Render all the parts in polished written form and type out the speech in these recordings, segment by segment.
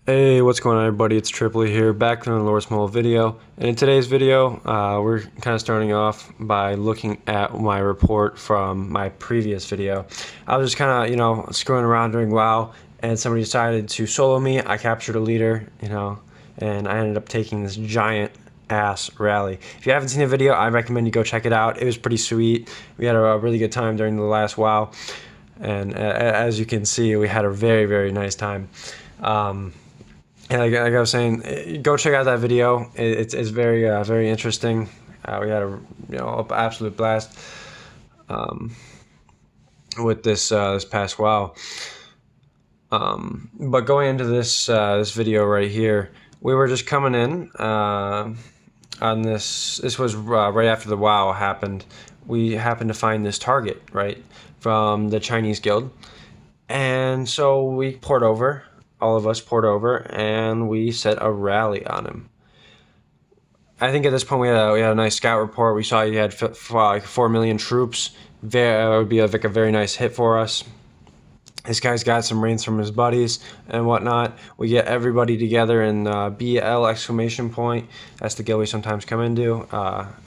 Hey, what's going on everybody? It's Tripoli here, back with another small video. And in today's video, we're kind of starting off by looking at my report from my previous video. I was just kind of, screwing around during WoW, and somebody decided to solo me. I captured a leader, and I ended up taking this giant ass rally. If you haven't seen the video, I recommend you go check it out. It was pretty sweet. We had a really good time during the last WoW, and as you can see, we had a very, very nice time. And like I was saying, go check out that video. It's very very interesting. We had a absolute blast with this past WoW. But going into this video right here, we were just coming in on this. This was right after the WoW happened. We happened to find this target right from the Chinese guild, and so we poured over. All of us poured over and we set a rally on him. I think at this point we had a nice scout report. We saw he had like 4 million troops. It would be like a very nice hit for us. This guy's got some rains from his buddies and whatnot. We get everybody together in BL exclamation point. That's the guild we sometimes come into.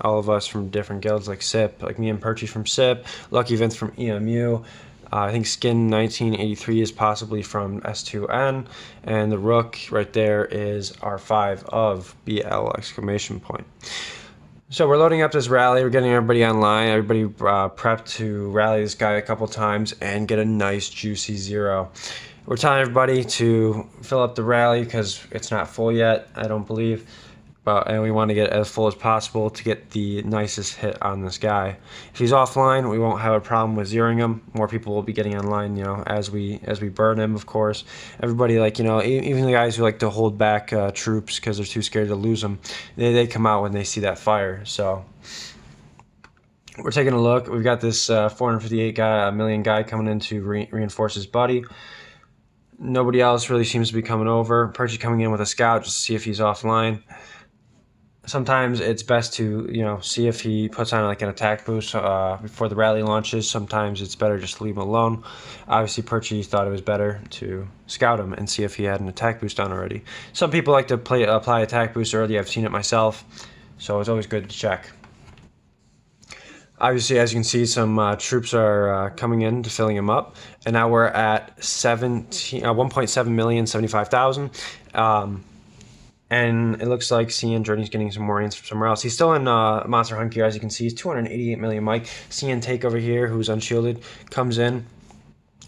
All of us from different guilds like SIP, like me and Perchy from SIP, Lucky Vince from EMU. I think Skin 1983 is possibly from S2N, and the Rook right there is R5 of BL exclamation point. So we're loading up this rally, we're getting everybody online, everybody prepped to rally this guy a couple times and get a nice juicy 0. We're telling everybody to fill up the rally because it's not full yet, I don't believe. And we want to get as full as possible to get the nicest hit on this guy. If he's offline, we won't have a problem with zeroing him. More people will be getting online, as we burn him, of course. Everybody, even the guys who like to hold back troops because they're too scared to lose them, they come out when they see that fire. So we're taking a look. We've got this 458 million guy coming in to reinforce his buddy. Nobody else really seems to be coming over. Perchy coming in with a scout just to see if he's offline. Sometimes it's best to, see if he puts on like an attack boost before the rally launches. Sometimes it's better just to leave him alone. Obviously, Perchy thought it was better to scout him and see if he had an attack boost on already. Some people like to apply attack boost early. I've seen it myself, so it's always good to check. Obviously, as you can see, some troops are coming in to filling him up, and now we're at 1.7 million, 75,000. And it looks like CN Journey's getting some more rains from somewhere else. He's still in Monster Hunt gear, as you can see. He's 288 million Mike. CN Take over here, who's unshielded, comes in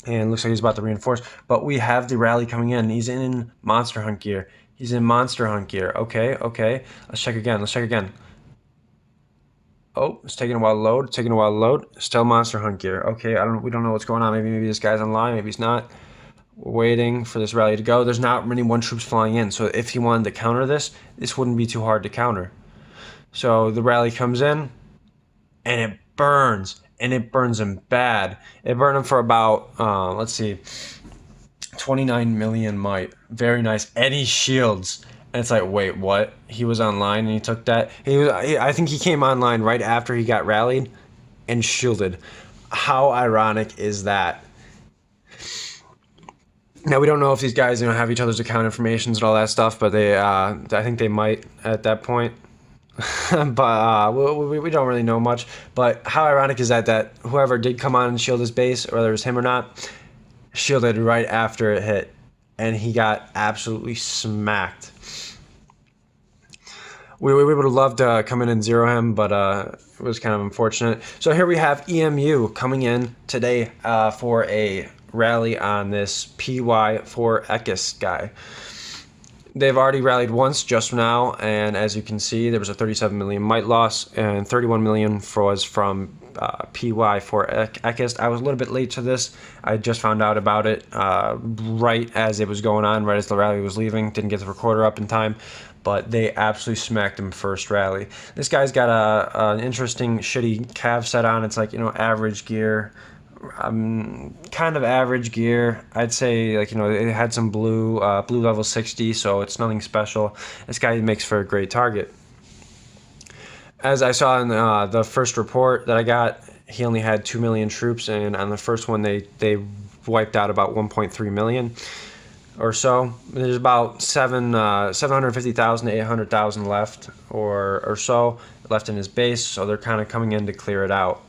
and looks like he's about to reinforce. But we have the rally coming in. He's in Monster Hunt gear. He's in Monster Hunt gear. Okay. Let's check again. Oh, it's taking a while to load. Still Monster Hunt gear. Okay, we don't know what's going on. Maybe this guy's online. Maybe he's not. We're waiting for this rally to go. There's not many one troops flying in, so if he wanted to counter this wouldn't be too hard to counter. So the rally comes in, and it burns him bad. It burned him for about, 29 million might. Very nice. And he shields. And it's like, wait, what? He was online and he took that? I think he came online right after he got rallied and shielded. How ironic is that? Now, we don't know if these guys, have each other's account informations and all that stuff, but I think they might at that point. But we don't really know much. But how ironic is that whoever did come on and shield his base, whether it was him or not, shielded right after it hit, and he got absolutely smacked. We would have loved to come in and zero him, but it was kind of unfortunate. So here we have EMU coming in today for a rally on this PY4 Ekis guy. They've already rallied once just now, and as you can see, there was a 37 million might loss, and 31 million was from PY4 Ekis. I was a little bit late to this. I just found out about it right as it was going on, right as the rally was leaving. Didn't get the recorder up in time, but they absolutely smacked him first rally. This guy's got an interesting shitty cav set on. It's like, average gear. Kind of average gear. I'd say, it had some blue level 60, so it's nothing special. This guy makes for a great target. As I saw in the first report that I got, he only had 2 million troops, and on the first one they wiped out about 1.3 million. or so. There's about 750,000 to 800,000 left or so left in his base, so they're kind of coming in to clear it out.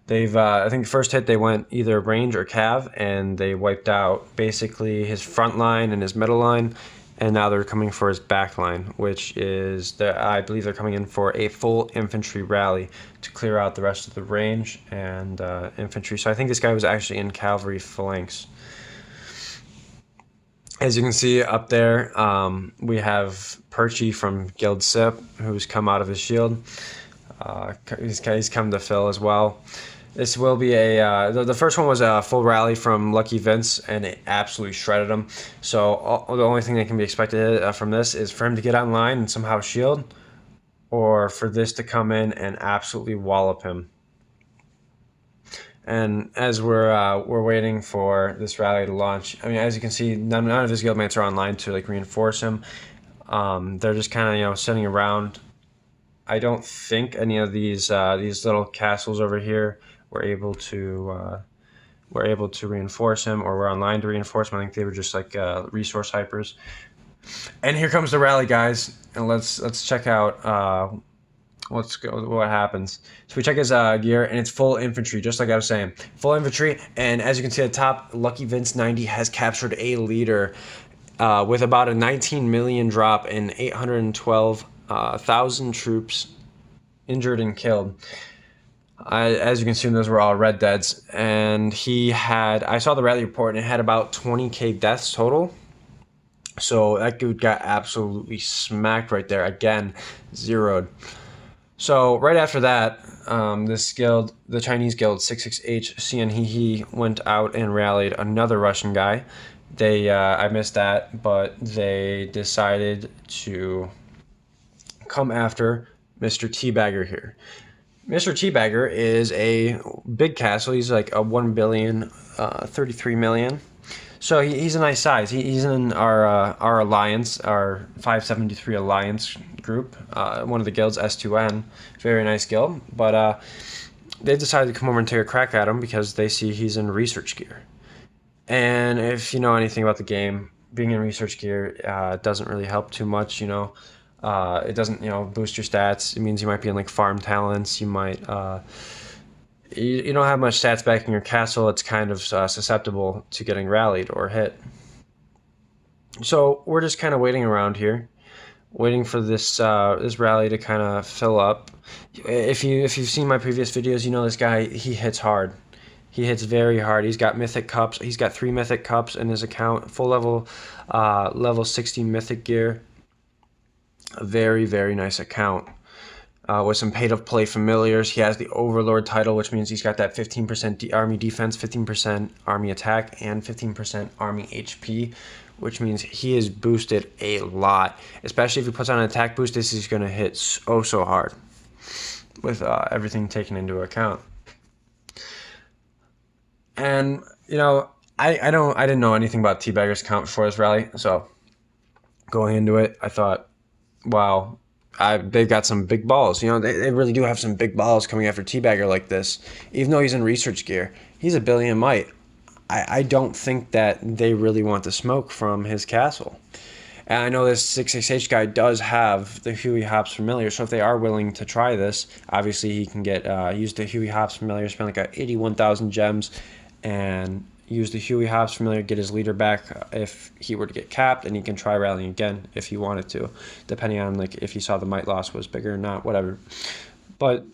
They've, I think the first hit they went either range or cav, and they wiped out basically his front line and his middle line, and now they're coming for his back line, which is, I believe they're coming in for a full infantry rally to clear out the rest of the range and infantry. So I think this guy was actually in cavalry phalanx. As you can see up there, we have Perchy from Guild Sip, who's come out of his shield. He's come to fill as well. This will be the first one was a full rally from Lucky Vince, and it absolutely shredded him. So the only thing that can be expected from this is for him to get online and somehow shield, or for this to come in and absolutely wallop him. And as we're waiting for this rally to launch, I mean, as you can see, none of his guildmates are online to like reinforce him. They're just kind of sitting around. I don't think any of these little castles over here were able to reinforce him, or were online to reinforce him. I think they were just like resource hypers. And here comes the rally, guys. And let's check out what happens. So we check his gear, and it's full infantry, just like I was saying, full infantry. And as you can see at the top, Lucky Vince 90 has captured a leader with about a 19 million drop and 812,000 troops injured and killed. As you can see, those were all red deads, and I saw the rally report, and it had about 20k deaths total. So that dude got absolutely smacked right there. Again, zeroed. So right after that, this guild, the Chinese guild 66H Cianhihi, went out and rallied another Russian guy. I missed that, but they decided to come after Mr. Teabagger here. Mr. Teabagger is a big castle. He's like a 1 billion, 33 million. So he's a nice size. He's in our alliance, our 573 alliance group. One of the guilds, S2N. Very nice guild. But they decided to come over and take a crack at him because they see he's in research gear. And if you know anything about the game, being in research gear doesn't really help too much, it doesn't, boost your stats. It means you might be in like farm talents. You might, you don't have much stats back in your castle. It's kind of susceptible to getting rallied or hit. So we're just kind of waiting around here, waiting for this rally to kind of fill up. If you've seen my previous videos, you know this guy, he hits hard. He hits very hard. He's got mythic cups. He's got 3 mythic cups in his account. Full level 60 mythic gear. A very, very nice account with some pay-to-play familiars. He has the Overlord title, which means he's got that 15% army defense, 15% army attack, and 15% army HP, which means he is boosted a lot. Especially if he puts on an attack boost, this is going to hit so hard with everything taken into account. And, I didn't know anything about Teabagger's account before this rally, so going into it, I thought, wow, they've got some big balls. They really do have some big balls coming after Teabagger like this. Even though he's in research gear, he's a billion might. I don't think that they really want the smoke from his castle. And I know this 66H guy does have the Huey Hops Familiar, so if they are willing to try this, obviously he can get use the Huey Hops Familiar, spend like 81,000 gems, and use the Huey Hops Familiar, get his leader back if he were to get capped, and he can try rallying again if he wanted to, depending on like if he saw the might loss was bigger or not, whatever. But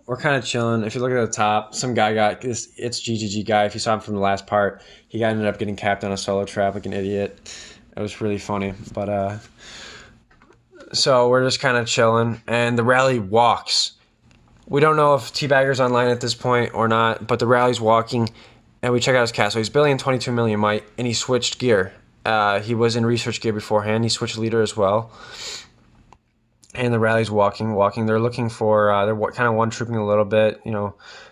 we're kind of chilling. If you look at the top, some guy got this. It's GGG guy. If you saw him from the last part, he ended up getting capped on a solo trap like an idiot. It was really funny. But so we're just kind of chilling, and the rally walks. We don't know if Teabagger's online at this point or not, but the rally's walking. And we check out his castle. He's billion 22 million might, and he switched gear. He was in research gear beforehand. He switched leader as well. And the rally's walking. They're looking for, they're kind of one-trooping a little bit,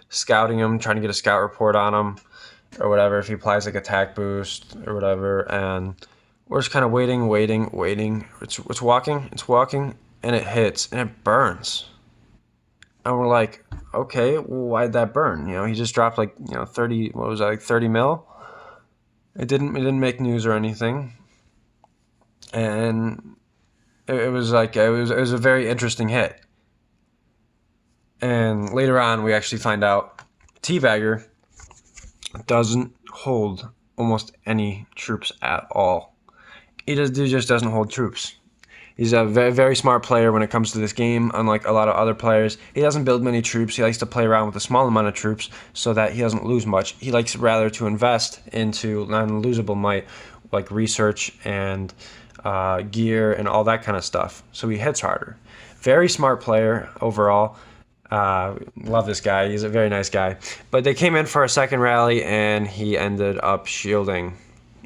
scouting him, trying to get a scout report on him or whatever, if he applies like attack boost or whatever. And we're just kind of waiting. It's walking, and it hits, and it burns. And we're like, okay, well, why'd that burn? He just dropped like, 30, what was that, like 30 mil? It didn't make news or anything, and it was like it was a very interesting hit. And later on, we actually find out Teabagger doesn't hold almost any troops at all. He just doesn't hold troops. He's a very, very smart player when it comes to this game, unlike a lot of other players. He doesn't build many troops. He likes to play around with a small amount of troops so that he doesn't lose much. He likes rather to invest into non-losable might, like research and gear and all that kind of stuff. So he hits harder. Very smart player overall. Love this guy. He's a very nice guy. But they came in for a second rally, and he ended up shielding,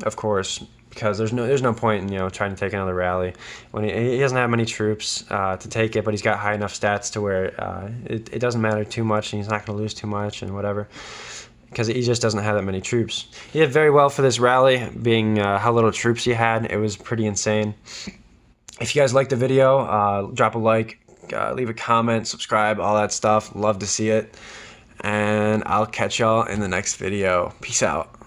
of course, because there's no point in trying to take another rally when he doesn't have many troops to take it, but he's got high enough stats to where it doesn't matter too much, and he's not going to lose too much and whatever, because he just doesn't have that many troops. He did very well for this rally, being how little troops he had. It was pretty insane. If you guys liked the video, drop a like, leave a comment, subscribe, all that stuff. Love to see it. And I'll catch y'all in the next video. Peace out.